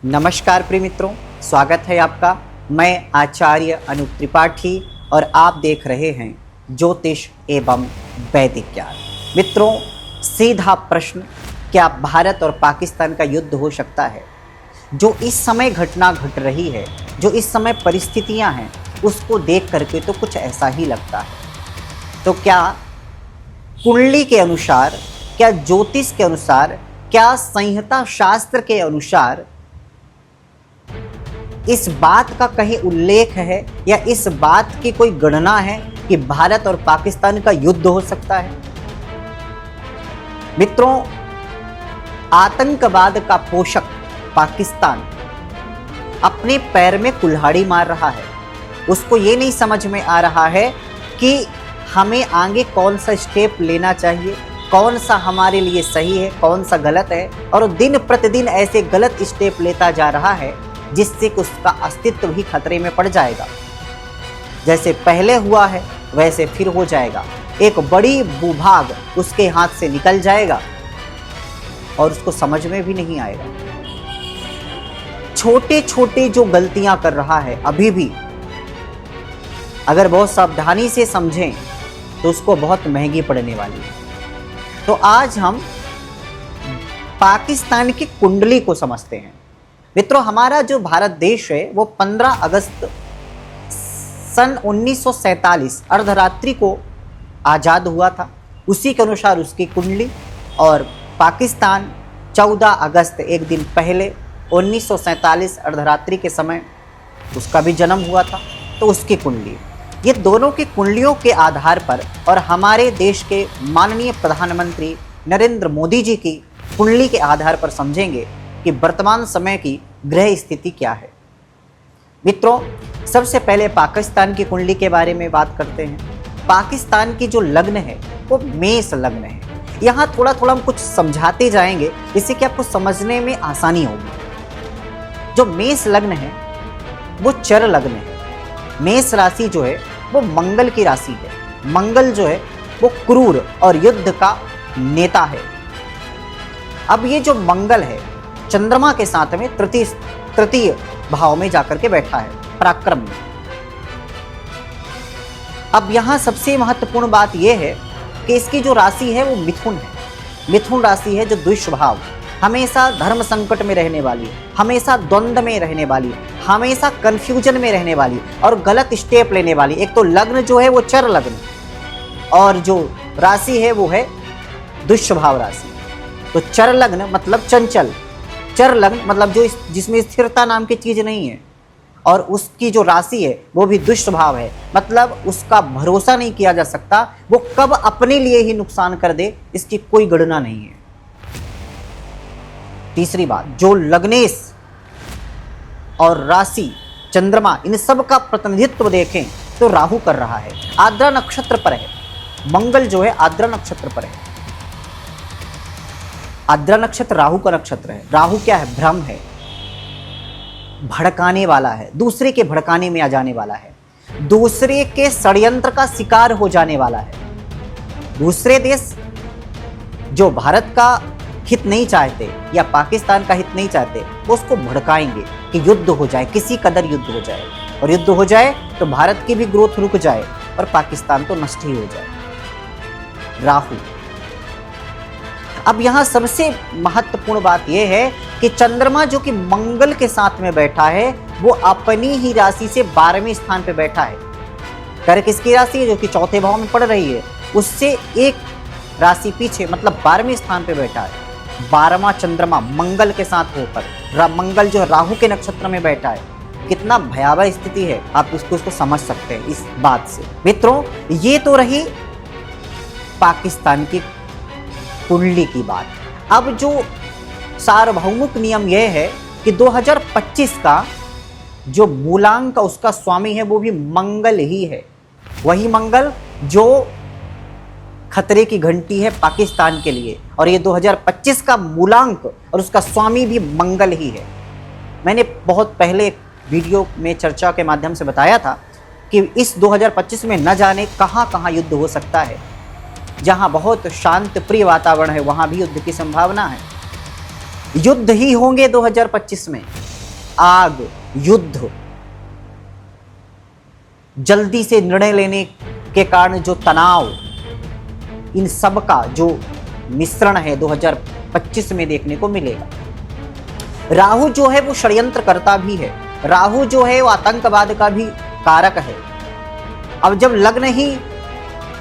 नमस्कार प्रिय मित्रों, स्वागत है आपका। मैं आचार्य अनूप त्रिपाठी और आप देख रहे हैं ज्योतिष एवं वैदिक ज्ञान। मित्रों, सीधा प्रश्न, क्या भारत और पाकिस्तान का युद्ध हो सकता है? जो इस समय घटना घट रही है, जो इस समय परिस्थितियां हैं, उसको देख करके तो कुछ ऐसा ही लगता है। तो क्या कुंडली के अनुसार, क्या ज्योतिष के अनुसार, क्या संहिता शास्त्र के अनुसार इस बात का कहीं उल्लेख है या इस बात की कोई गणना है कि भारत और पाकिस्तान का युद्ध हो सकता है? मित्रों, आतंकवाद का पोषक पाकिस्तान अपने पैर में कुल्हाड़ी मार रहा है। उसको ये नहीं समझ में आ रहा है कि हमें आगे कौन सा स्टेप लेना चाहिए, कौन सा हमारे लिए सही है, कौन सा गलत है, और दिन प्रतिदिन ऐसे गलत स्टेप लेता जा रहा है जिससे कि उसका अस्तित्व ही खतरे में पड़ जाएगा। जैसे पहले हुआ है वैसे फिर हो जाएगा। एक बड़ी भूभाग उसके हाथ से निकल जाएगा और उसको समझ में भी नहीं आएगा। छोटे छोटे जो गलतियां कर रहा है अभी भी, अगर बहुत सावधानी से समझें तो उसको बहुत महंगी पड़ने वाली है। तो आज हम पाकिस्तान की कुंडली को समझते हैं। मित्रों, हमारा जो भारत देश है वो 15 अगस्त सन 1947 अर्धरात्रि को आज़ाद हुआ था। उसी के अनुसार उसकी कुंडली, और पाकिस्तान 14 अगस्त एक दिन पहले 1947 अर्धरात्रि के समय उसका भी जन्म हुआ था, तो उसकी कुंडली। ये दोनों की कुंडलियों के आधार पर और हमारे देश के माननीय प्रधानमंत्री नरेंद्र मोदी जी की कुंडली के आधार पर समझेंगे कि वर्तमान समय की ग्रह स्थिति क्या है। मित्रों, सबसे पहले पाकिस्तान की कुंडली के बारे में बात करते हैं। पाकिस्तान की जो लग्न है वो मेष लग्न है। यहाँ थोड़ा थोड़ा हम कुछ समझाते जाएंगे जिससे कि आपको समझने में आसानी होगी। जो मेष लग्न है वो चर लग्न है। मेष राशि जो है वो मंगल की राशि है। मंगल जो है वो क्रूर और युद्ध का नेता है। अब ये जो मंगल है चंद्रमा के साथ में तृतीय भाव में जाकर के बैठा है, पराक्रम में। अब यहां सबसे महत्वपूर्ण बात यह है कि इसकी जो राशि है वो मिथुन है। मिथुन राशि है जो द्विष भाव, हमेशा धर्म संकट में रहने वाली, हमेशा द्वंद्व में रहने वाली, हमेशा कंफ्यूजन में रहने वाली और गलत स्टेप लेने वाली। एक तो लग्न जो है वो चर लग्न, और जो राशि है वो है दुष्भाव राशि। तो चर लग्न मतलब चंचल, चर लग्न मतलब जो जिसमें स्थिरता नाम की चीज नहीं है, और उसकी जो राशि है वो भी दुष्भाव है, मतलब उसका भरोसा नहीं किया जा सकता। वो कब अपने लिए ही नुकसान कर दे इसकी कोई गणना नहीं है। तीसरी बात, जो लग्नेश और राशि चंद्रमा इन सब का प्रतिनिधित्व देखें तो राहु कर रहा है, आद्रा नक्षत्र पर है। मंगल जो है आद्रा नक्षत्र पर है। आद्रा नक्षत्र राहु का नक्षत्र है। राहु क्या है? भ्रम है, भड़काने वाला है, दूसरे के भड़काने में आ जाने वाला है, दूसरे के षड्यंत्र का शिकार हो जाने वाला है। दूसरे देश जो भारत का हित नहीं चाहते या पाकिस्तान का हित नहीं चाहते, वो उसको भड़काएंगे कि युद्ध हो जाए, किसी कदर युद्ध हो जाए, और युद्ध हो जाए तो भारत की भी ग्रोथ रुक जाए और पाकिस्तान तो नष्ट ही हो जाए। राहु। अब यहां सबसे महत्वपूर्ण बात यह है कि चंद्रमा जो कि मंगल के साथ में बैठा है वो अपनी ही राशि से 12वें स्थान पे बैठा है। कर किसकी राशि है? जो कि चौथे भाव में पड़ रही है, उससे एक राशि पीछे, मतलब 12वें स्थान पे बैठा है। 12वां चंद्रमा मंगल के साथ होकर, मंगल जो राहु के नक्षत्र में बैठा है। कितना भयावह स्थिति है, आप उसको समझ सकते हैं इस बात से। मित्रों, ये तो रही पाकिस्तान की कुंडली की बात। अब जो सार्वभौमिक नियम यह है कि 2025 का जो मूलांक उसका स्वामी है वो भी मंगल ही है। वही मंगल जो खतरे की घंटी है पाकिस्तान के लिए, और ये 2025 का मूलांक और उसका स्वामी भी मंगल ही है। मैंने बहुत पहले एक वीडियो में चर्चा के माध्यम से बताया था कि इस 2025 में न जाने कहाँ कहाँ युद्ध हो सकता है। जहाँ बहुत शांत प्रिय वातावरण है वहाँ भी युद्ध की संभावना है। युद्ध ही होंगे 2025 में। आग, युद्ध, जल्दी से निर्णय लेने के कारण जो तनाव, इन सब का जो मिश्रण है 2025 में देखने को मिलेगा। राहु जो है वो षड्यंत्रकर्ता भी है, राहु जो है वो आतंकवाद का भी कारक है। अब जब लग्न ही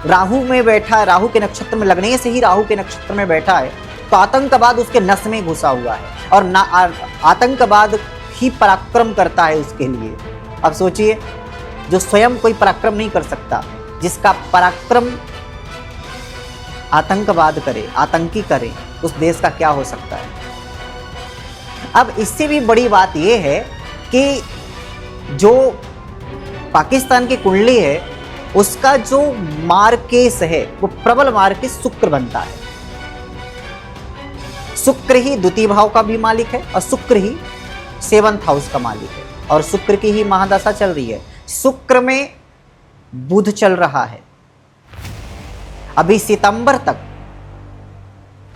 राहु में बैठा है, राहु के नक्षत्र में लगने से ही राहु के नक्षत्र में बैठा है, तो आतंकवाद उसके नस में घुसा हुआ है और ना आतंकवाद ही पराक्रम करता है उसके लिए। अब सोचिए, जो स्वयं कोई पराक्रम नहीं कर सकता, जिसका पराक्रम आतंकवाद करे, आतंकी करे, उस देश का क्या हो सकता है। अब इससे भी बड़ी बात यह है कि जो पाकिस्तान की कुंडली है उसका जो मार्केस है वो प्रबल मार्केस शुक्र बनता है। शुक्र ही द्वितीय भाव का भी मालिक है और शुक्र ही 7th हाउस का मालिक है और शुक्र की ही महादशा चल रही है। शुक्र में बुध चल रहा है। अभी सितंबर तक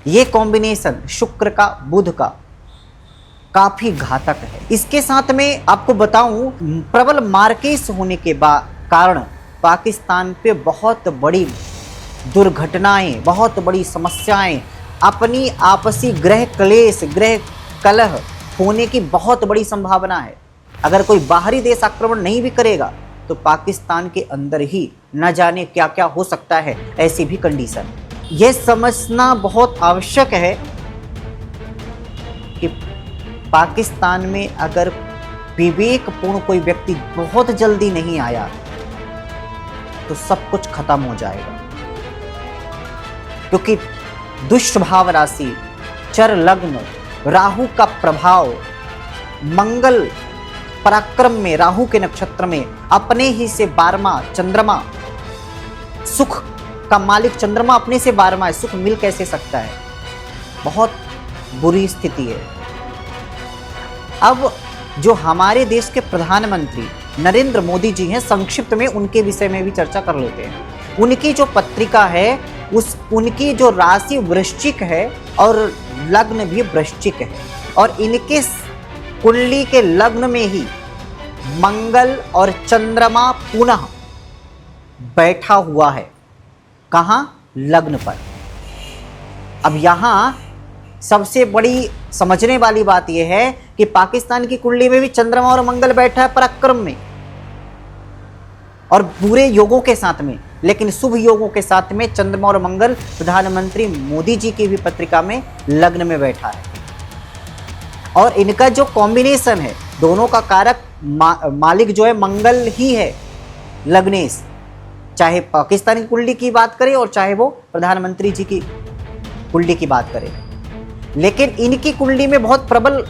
ये कॉम्बिनेशन शुक्र का बुध का काफी घातक है। इसके साथ में आपको बताऊं, प्रबल मार्केस होने के कारण पाकिस्तान पे बहुत बड़ी दुर्घटनाएं, बहुत बड़ी समस्याएं, अपनी आपसी ग्रह क्लेश, ग्रह कलह होने की बहुत बड़ी संभावना है। अगर कोई बाहरी देश आक्रमण नहीं भी करेगा तो पाकिस्तान के अंदर ही न जाने क्या क्या हो सकता है, ऐसी भी कंडीशन। यह समझना बहुत आवश्यक है कि पाकिस्तान में अगर विवेकपूर्ण कोई व्यक्ति बहुत जल्दी नहीं आया तो सब कुछ खत्म हो जाएगा, क्योंकि दुष्ट भाव राशि, चर लग्न, राहु का प्रभाव, मंगल पराक्रम में राहु के नक्षत्र में अपने ही से 12वां चंद्रमा, सुख का मालिक चंद्रमा अपने से 12वां है, सुख मिल कैसे सकता है। बहुत बुरी स्थिति है। अब जो हमारे देश के प्रधानमंत्री नरेंद्र मोदी जी हैं, संक्षिप्त में उनके विषय में भी चर्चा कर लेते हैं। उनकी जो पत्रिका है उनकी जो राशि वृश्चिक है और लग्न भी वृश्चिक है और इनके कुंडली के लग्न में ही मंगल और चंद्रमा पुनः बैठा हुआ है। कहाँ? लग्न पर। अब यहां सबसे बड़ी समझने वाली बात यह है कि पाकिस्तान की कुंडली में भी चंद्रमा और मंगल बैठा है पराक्रम में और बुरे योगों के साथ में, लेकिन शुभ योगों के साथ में चंद्रमा और मंगल प्रधानमंत्री मोदी जी की भी पत्रिका में लग्न में बैठा है। और इनका जो कॉम्बिनेशन है, दोनों का कारक मालिक जो है मंगल ही है, लग्नेश, चाहे पाकिस्तान की कुंडली की बात करें और चाहे वो प्रधानमंत्री जी की कुंडली की बात करें। लेकिन इनकी कुंडली में बहुत प्रबल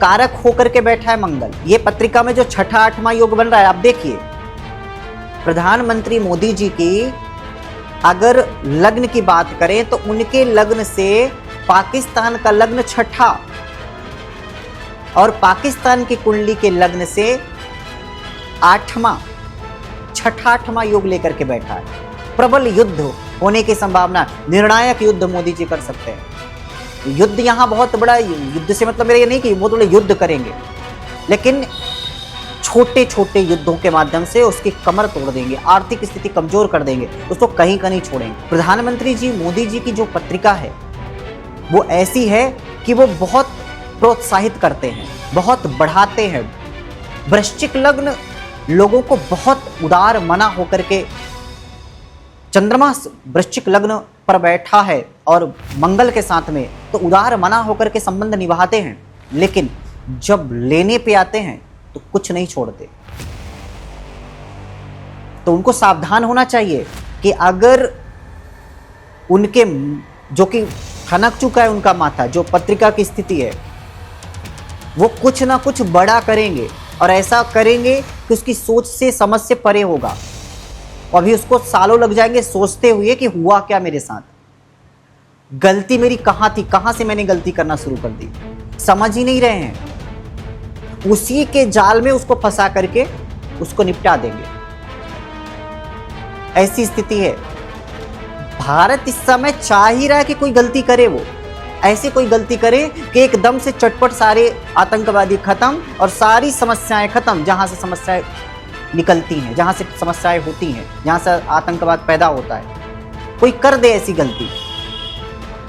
कारक होकर के बैठा है मंगल। ये पत्रिका में जो 6ठा 8वां योग बन रहा है, आप देखिए, प्रधानमंत्री मोदी जी की अगर लग्न की बात करें तो उनके लग्न से पाकिस्तान का लग्न 6ठा और पाकिस्तान की कुंडली के लग्न से 8वां 6ठा 8वां योग लेकर के बैठा है। प्रबल युद्ध होने की संभावना, निर्णायक युद्ध मोदी जी कर सकते हैं। युद्ध यहाँ बहुत बड़ा, युद्ध से मतलब मेरा ये नहीं कि बहुत बड़े युद्ध करेंगे, लेकिन छोटे छोटे युद्धों के माध्यम से उसकी कमर तोड़ देंगे, आर्थिक स्थिति कमजोर कर देंगे, उसको कहीं का नहीं छोड़ेंगे। प्रधानमंत्री जी मोदी जी की जो पत्रिका है वो ऐसी है कि वो बहुत प्रोत्साहित करते हैं, बहुत बढ़ाते हैं। वृश्चिक लग्न लोगों को बहुत उदार मना होकर के, चंद्रमा वृश्चिक लग्न पर बैठा है और मंगल के साथ में, तो उदार मना होकर के संबंध निभाते हैं, लेकिन जब लेने पे आते हैं तो कुछ नहीं छोड़ते। तो उनको सावधान होना चाहिए कि अगर उनके जो कि ठनक चुका है उनका माथा, जो पत्रिका की स्थिति है, वो कुछ ना कुछ बड़ा करेंगे और ऐसा करेंगे कि उसकी सोच से समझ से परे होगा। अभी उसको सालों लग जाएंगे सोचते हुए कि हुआ क्या मेरे साथ, गलती मेरी कहाँ थी, कहाँ से मैंने गलती करना शुरू कर दी, समझ ही नहीं रहे हैं। उसी के जाल में उसको फंसा करके उसको निपटा देंगे, ऐसी स्थिति है। भारत इस समय चाह ही रहा है कि कोई गलती करे, वो ऐसी कोई गलती करे कि एकदम से चटपट सारे आतंकवादी खत्म और सारी समस्याएं खत्म, जहां से समस्याएं निकलती हैं, जहां से समस्याएं होती हैं, जहां से आतंकवाद पैदा होता है, कोई कर दे ऐसी गलती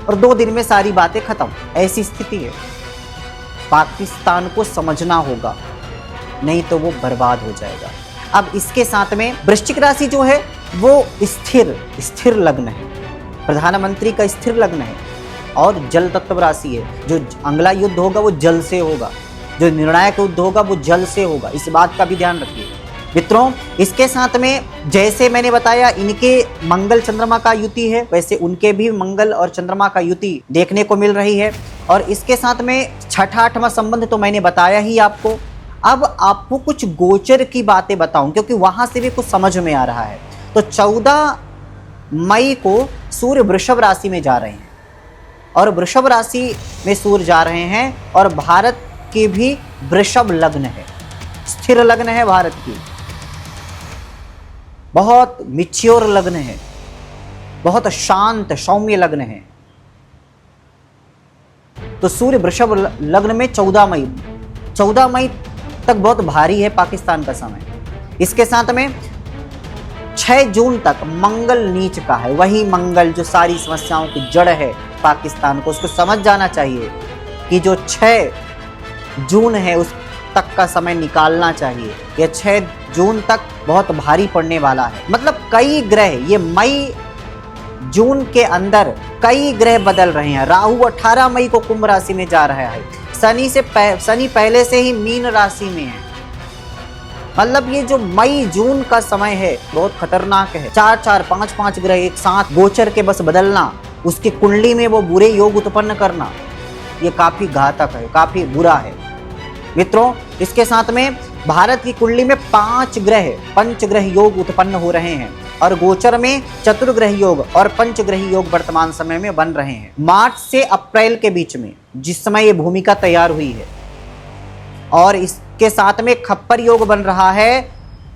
और 2 दिन में सारी बातें खत्म, ऐसी स्थिति है। पाकिस्तान को समझना होगा, नहीं तो वो बर्बाद हो जाएगा। अब इसके साथ में वृश्चिक राशि जो है वो स्थिर लग्न है, प्रधानमंत्री का स्थिर लग्न है और जल तत्व राशि है। जो अगला युद्ध होगा वो जल से होगा, जो निर्णायक युद्ध होगा वो जल से होगा, इस बात का भी ध्यान रखिए मित्रों। इसके साथ में जैसे मैंने बताया इनके मंगल चंद्रमा का युति है, वैसे उनके भी मंगल और चंद्रमा का युति देखने को मिल रही है। और इसके साथ में छठा आठवां संबंध तो मैंने बताया ही आपको। अब आपको कुछ गोचर की बातें बताऊं क्योंकि वहां से भी कुछ समझ में आ रहा है। तो 14 मई को सूर्य वृषभ राशि में जा रहे हैं और वृषभ राशि में सूर्य जा रहे हैं और भारत की भी वृषभ लग्न है, स्थिर लग्न है भारत की, बहुत मिच्योर लग्न है, बहुत शांत सौम्य लग्न है। तो सूर्य वृषभ लग्न में 14 मई तक बहुत भारी है पाकिस्तान का समय। इसके साथ में 6 जून तक मंगल नीच का है, वही मंगल जो सारी समस्याओं की जड़ है पाकिस्तान को, उसको समझ जाना चाहिए कि जो 6 जून है उस तक का समय निकालना चाहिए। यह 6 जून तक बहुत भारी पड़ने वाला है। मतलब कई ग्रह ये मई जून के अंदर कई ग्रह बदल रहे हैं। राहु 18 मई को कुंभ राशि में जा रहा है, शनि पहले से ही मीन राशि में है। मतलब ये जो मई जून का समय है बहुत खतरनाक है। 4 5 ग्रह एक साथ गोचर के बस बदलना, उसकी कुंडली में वो बुरे योग उत्पन्न करना, ये काफी घातक है, काफी बुरा है मित्रों। इसके साथ में भारत की कुंडली में 5 ग्रह पंचग्रह योग उत्पन्न हो रहे हैं और गोचर में चतुर्ग्रह योग और पंचग्रह योग वर्तमान समय में बन रहे हैं। मार्च से अप्रैल के बीच में जिस समय ये भूमिका तैयार हुई है, और इसके साथ में खप्पर योग बन रहा है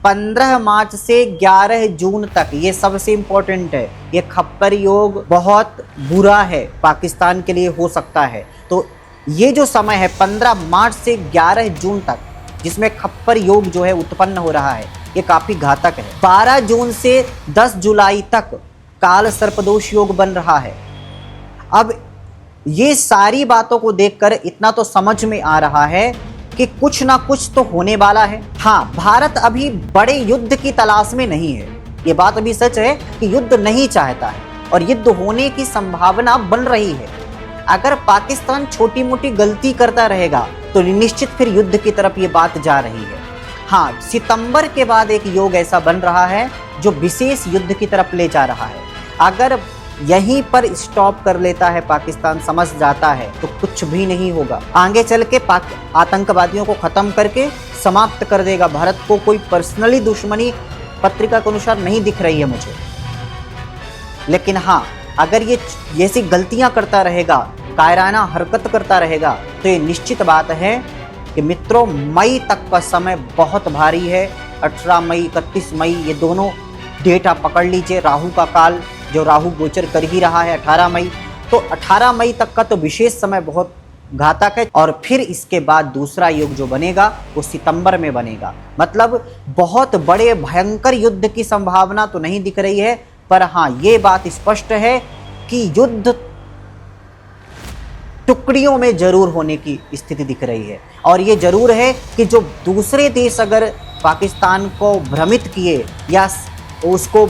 15 मार्च से 11 जून तक। ये सबसे इंपॉर्टेंट है, ये खप्पर योग बहुत बुरा है, पाकिस्तान के लिए हो सकता है। तो ये जो समय है 15 मार्च से 11 जून तक जिसमें खप्पर योग जो है उत्पन्न हो रहा है, ये काफी घातक है। 12 जून से 10 जुलाई तक काल सर्पदोष योग बन रहा है। अब ये सारी बातों को देखकर इतना तो समझ में आ रहा है कि कुछ ना कुछ तो होने वाला है। हाँ, भारत अभी बड़े युद्ध की तलाश में नहीं है, ये बात अभी सच है कि युद्ध नहीं चाहता है और युद्ध होने की संभावना बन रही है। अगर पाकिस्तान छोटी मोटी गलती करता रहेगा तो निश्चित फिर युद्ध की तरफ ये बात जा रही है। हाँ, सितंबर के बाद एक योग ऐसा बन रहा है जो विशेष युद्ध की तरफ ले जा रहा है। अगर यहीं पर स्टॉप कर लेता है पाकिस्तान, समझ जाता है, तो कुछ भी नहीं होगा। आगे चल के आतंकवादियों को खत्म करके समाप्त कर देगा। भारत को कोई पर्सनली दुश्मनी पत्रिका के अनुसार नहीं दिख रही है मुझे। लेकिन हाँ, अगर ये ऐसी गलतियां करता रहेगा, कायराना हरकत करता रहेगा, तो ये निश्चित बात है कि मित्रों मई तक का समय बहुत भारी है। 18 मई 31 मई ये दोनों डेट आप पकड़ लीजिए। राहु का काल जो राहु गोचर कर ही रहा है 18 मई, तो 18 मई तक का तो विशेष समय बहुत घातक है। और फिर इसके बाद दूसरा युग जो बनेगा वो सितंबर में बनेगा। मतलब बहुत बड़े भयंकर युद्ध की संभावना तो नहीं दिख रही है, पर हाँ ये बात स्पष्ट है कि युद्ध टुकड़ियों में जरूर होने की स्थिति दिख रही है। और ये जरूर है कि जो दूसरे देश अगर पाकिस्तान को भ्रमित किए या उसको,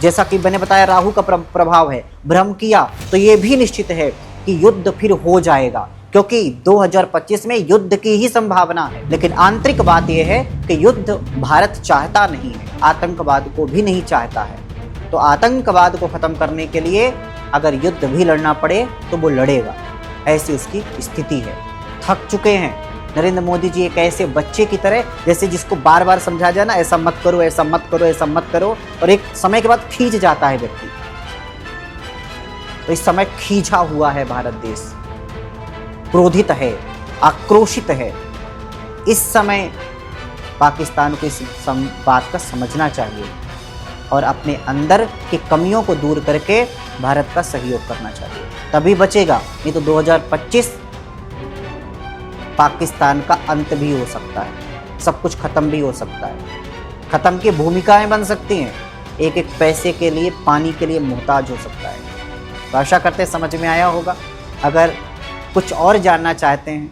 जैसा कि मैंने बताया राहु का प्रभाव है, भ्रम किया, तो ये भी निश्चित है कि युद्ध फिर हो जाएगा, क्योंकि 2025 में युद्ध की ही संभावना है। लेकिन आंतरिक बात यह है कि युद्ध भारत चाहता नहीं है, आतंकवाद को भी नहीं चाहता है। तो आतंकवाद को खत्म करने के लिए अगर युद्ध भी लड़ना पड़े तो वो लड़ेगा, ऐसी उसकी स्थिति है। थक चुके हैं नरेंद्र मोदी जी एक ऐसे बच्चे की तरह, जैसे जिसको बार बार समझा जाए ना, ऐसा मत करो, ऐसा मत करो, ऐसा मत करो, और एक समय के बाद खींच जाता है व्यक्ति। तो इस समय खींचा हुआ है भारत देश, क्रोधित है, आक्रोशित है। इस समय पाकिस्तान को इस बात का समझना चाहिए और अपने अंदर की कमियों को दूर करके भारत का सहयोग करना चाहिए, तभी बचेगा। नहीं तो 2025 पाकिस्तान का अंत भी हो सकता है, सब कुछ खत्म भी हो सकता है। खत्म की भूमिकाएं बन सकती हैं, एक एक पैसे के लिए, पानी के लिए मुहताज हो सकता है। तो आशा करते समझ में आया होगा। अगर कुछ और जानना चाहते हैं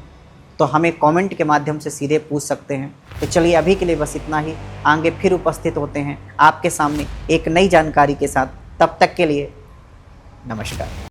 तो हमें कमेंट के माध्यम से सीधे पूछ सकते हैं। तो चलिए अभी के लिए बस इतना ही, आगे फिर उपस्थित होते हैं आपके सामने एक नई जानकारी के साथ। तब तक के लिए नमस्कार।